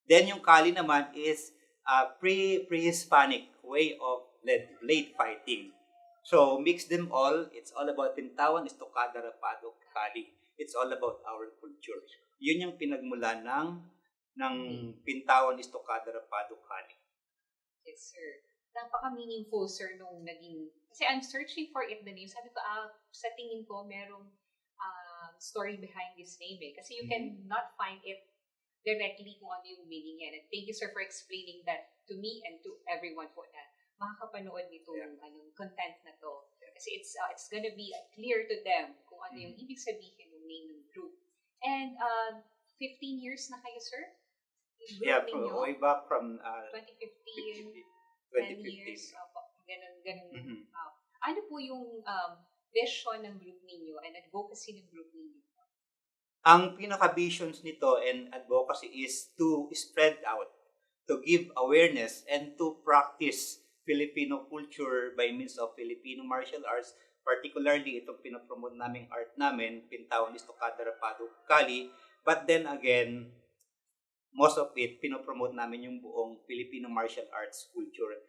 Then yung Kali naman is pre-Hispanic way of blade fighting. So mix them all. It's all about Pintawan, Estocada, Rapado, Kali. It's all about our culture. Yun yung pinagmula ng Pintawan, Estocada, Rapado, Kali. Yes, sir. Napaka-meaningful, sir, nung naging... Kasi I'm searching for it, the name. Sabi ko, sa tingin ko, merong story behind this name eh. Kasi you can not find it directly kung ano yung meaning yan. And thank you, sir, for explaining that to me and to everyone po na makakapanood nito yung content na to. Kasi it's gonna be clear to them kung ano yung ibig sabihin ng name ng group. And 15 years na kayo, sir? Way back from 2015, 10 2015. years. Ganun. Ano po yung vision ng group ninyo and advocacy ng group ninyo? Ang pinaka-visions nito and advocacy is to spread out, to give awareness, and to practice Filipino culture by means of Filipino martial arts. Particularly, itong pinapromote naming art namin, Pintawan, Estocada, Rapado, Kali. But then again, most of it, pinopromote namin yung buong Filipino martial arts culture.